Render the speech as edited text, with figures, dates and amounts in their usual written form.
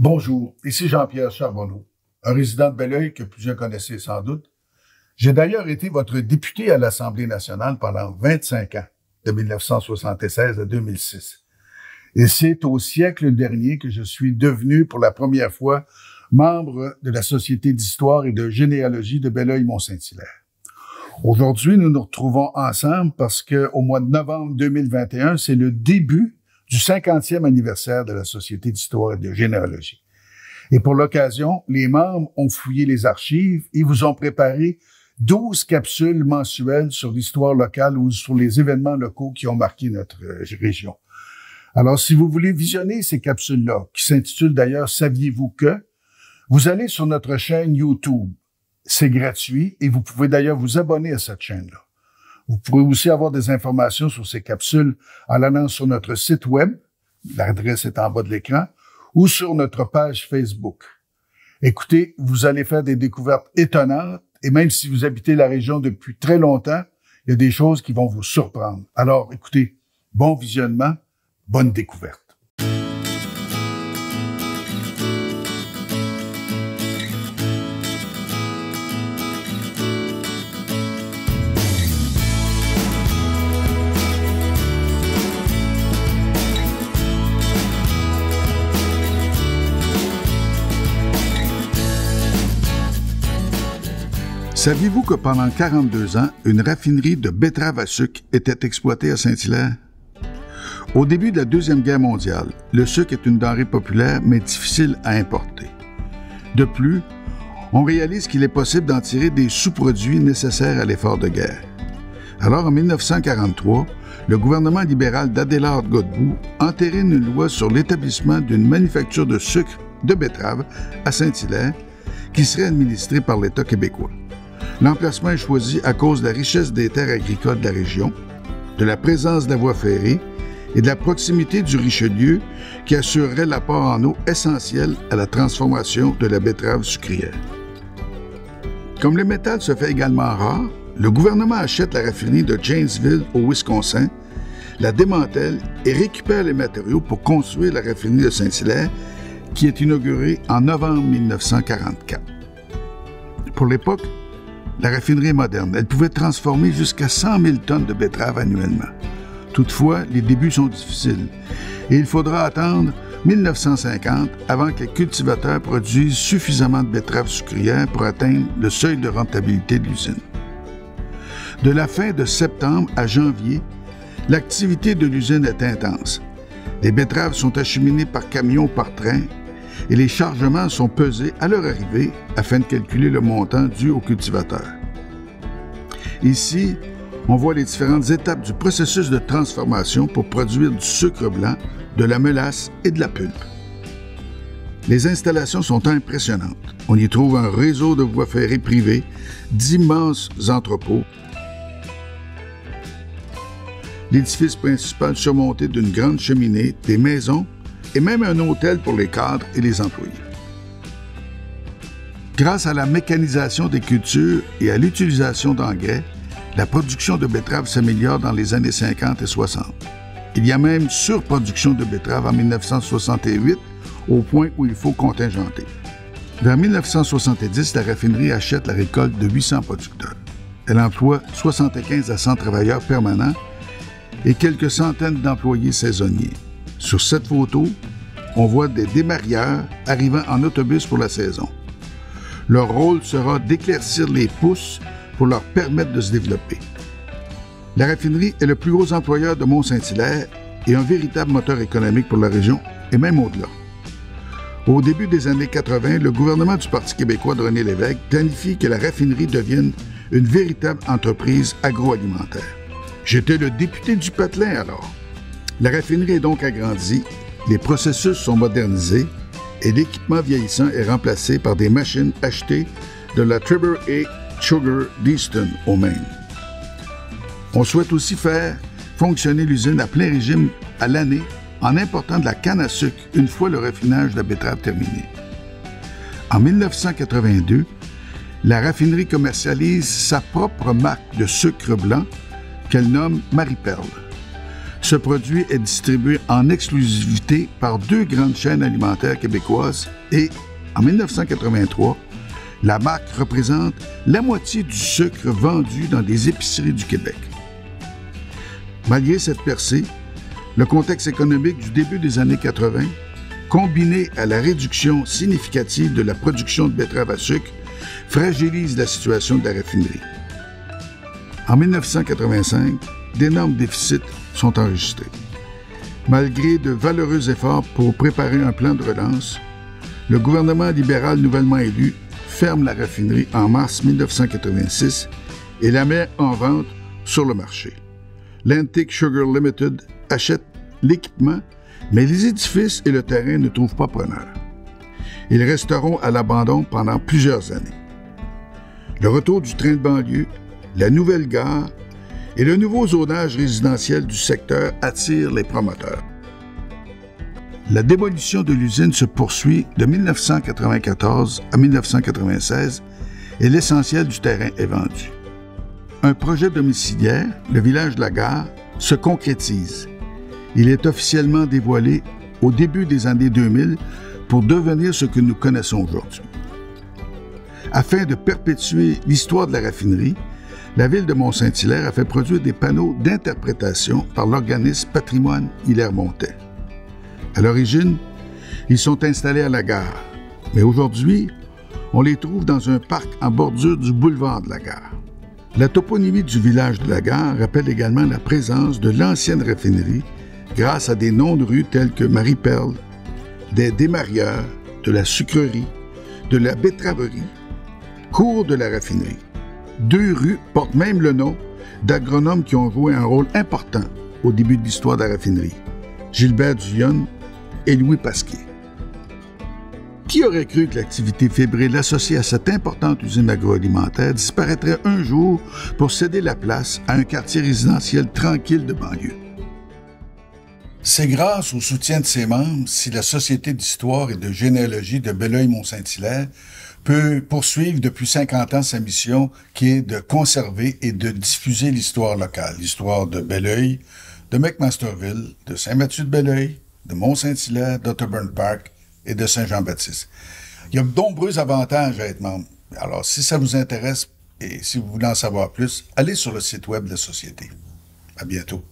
Bonjour, ici Jean-Pierre Charbonneau, un résident de Belleuil que plusieurs connaissez sans doute. J'ai d'ailleurs été votre député à l'Assemblée nationale pendant 25 ans, de 1976 à 2006. Et c'est au siècle dernier que je suis devenu pour la première fois membre de la Société d'histoire et de généalogie de Belleuil-Mont-Saint-Hilaire. Aujourd'hui, nous nous retrouvons ensemble parce que au mois de novembre 2021, c'est le début du 50e anniversaire de la Société d'histoire et de généalogie. Et pour l'occasion, les membres ont fouillé les archives et vous ont préparé 12 capsules mensuelles sur l'histoire locale ou sur les événements locaux qui ont marqué notre région. Alors, si vous voulez visionner ces capsules-là, qui s'intitulent d'ailleurs « Saviez-vous que ?», vous allez sur notre chaîne YouTube. C'est gratuit et vous pouvez d'ailleurs vous abonner à cette chaîne-là. Vous pourrez aussi avoir des informations sur ces capsules en allant sur notre site web, l'adresse est en bas de l'écran, ou sur notre page Facebook. Écoutez, vous allez faire des découvertes étonnantes et même si vous habitez la région depuis très longtemps, il y a des choses qui vont vous surprendre. Alors, écoutez, bon visionnement, bonne découverte. Saviez-vous que pendant 42 ans, une raffinerie de betteraves à sucre était exploitée à Saint-Hilaire? Au début de la Deuxième Guerre mondiale, le sucre est une denrée populaire mais difficile à importer. De plus, on réalise qu'il est possible d'en tirer des sous-produits nécessaires à l'effort de guerre. Alors, en 1943, le gouvernement libéral d'Adélard Godbout entérine une loi sur l'établissement d'une manufacture de sucre de betterave à Saint-Hilaire qui serait administrée par l'État québécois. L'emplacement est choisi à cause de la richesse des terres agricoles de la région, de la présence de la voie ferrée et de la proximité du Richelieu qui assurerait l'apport en eau essentiel à la transformation de la betterave sucrière. Comme le métal se fait également rare, le gouvernement achète la raffinerie de Janesville au Wisconsin, la démantèle et récupère les matériaux pour construire la raffinerie de Saint-Hilaire qui est inaugurée en novembre 1944. Pour l'époque, la raffinerie est moderne. Elle pouvait transformer jusqu'à 100 000 tonnes de betteraves annuellement. Toutefois, les débuts sont difficiles et il faudra attendre 1950 avant que les cultivateurs produisent suffisamment de betteraves sucrières pour atteindre le seuil de rentabilité de l'usine. De la fin de septembre à janvier, l'activité de l'usine est intense. Les betteraves sont acheminées par camion ou par train et les chargements sont pesés à leur arrivée afin de calculer le montant dû au cultivateur. Ici, on voit les différentes étapes du processus de transformation pour produire du sucre blanc, de la mélasse et de la pulpe. Les installations sont impressionnantes. On y trouve un réseau de voies ferrées privées, d'immenses entrepôts, l'édifice principal surmonté d'une grande cheminée, des maisons et même un hôtel pour les cadres et les employés. Grâce à la mécanisation des cultures et à l'utilisation d'engrais, la production de betteraves s'améliore dans les années 50 et 60. Il y a même surproduction de betteraves en 1968, au point où il faut contingenter. Vers 1970, la raffinerie achète la récolte de 800 producteurs. Elle emploie 75 à 100 travailleurs permanents et quelques centaines d'employés saisonniers. Sur cette photo, on voit des démarieurs arrivant en autobus pour la saison. Leur rôle sera d'éclaircir les pousses pour leur permettre de se développer. La raffinerie est le plus gros employeur de Mont-Saint-Hilaire et un véritable moteur économique pour la région et même au-delà. Au début des années 80, le gouvernement du Parti québécois de René Lévesque planifie que la raffinerie devienne une véritable entreprise agroalimentaire. J'étais le député du Patelin alors. La raffinerie est donc agrandie, les processus sont modernisés et l'équipement vieillissant est remplacé par des machines achetées de la Trevor A. Sugar d'Easton au Maine. On souhaite aussi faire fonctionner l'usine à plein régime à l'année en important de la canne à sucre une fois le raffinage de la betterave terminé. En 1982, la raffinerie commercialise sa propre marque de sucre blanc qu'elle nomme Marie-Perle. Ce produit est distribué en exclusivité par 2 grandes chaînes alimentaires québécoises et, en 1983, la marque représente la moitié du sucre vendu dans les épiceries du Québec. Malgré cette percée, le contexte économique du début des années 80, combiné à la réduction significative de la production de betteraves à sucre, fragilise la situation de la raffinerie. En 1985, d'énormes déficits sont enregistrés. Malgré de valeureux efforts pour préparer un plan de relance, le gouvernement libéral nouvellement élu ferme la raffinerie en mars 1986 et la met en vente sur le marché. L'Antique Sugar Limited achète l'équipement, mais les édifices et le terrain ne trouvent pas preneur. Ils resteront à l'abandon pendant plusieurs années. Le retour du train de banlieue, la nouvelle gare et le nouveau zonage résidentiel du secteur attirent les promoteurs. La démolition de l'usine se poursuit de 1994 à 1996 et l'essentiel du terrain est vendu. Un projet domiciliaire, le village de la gare, se concrétise. Il est officiellement dévoilé au début des années 2000 pour devenir ce que nous connaissons aujourd'hui. Afin de perpétuer l'histoire de la raffinerie, la ville de Mont-Saint-Hilaire a fait produire des panneaux d'interprétation par l'organisme Patrimoine Hilaire-Montais. À l'origine, ils sont installés à la gare, mais aujourd'hui, on les trouve dans un parc en bordure du boulevard de la gare. La toponymie du village de la gare rappelle également la présence de l'ancienne raffinerie grâce à des noms de rues tels que Marie-Perle, des démarieurs, de la sucrerie, de la betteraverie, cours de la raffinerie. 2 rues portent même le nom d'agronomes qui ont joué un rôle important au début de l'histoire de la raffinerie, Gilbert Dionne et Louis Pasquier. Qui aurait cru que l'activité fébrile associée à cette importante usine agroalimentaire disparaîtrait un jour pour céder la place à un quartier résidentiel tranquille de banlieue? C'est grâce au soutien de ses membres si la Société d'histoire et de généalogie de Belleuil-Mont-Saint-Hilaire peut poursuivre depuis 50 ans sa mission qui est de conserver et de diffuser l'histoire locale, l'histoire de Belleuil, de McMasterville, de Saint-Mathieu-de-Belleuil, de Mont-Saint-Hilaire, d'Otterburn Park et de Saint-Jean-Baptiste. Il y a de nombreux avantages à être membre. Alors, si ça vous intéresse et si vous voulez en savoir plus, allez sur le site web de la Société. À bientôt.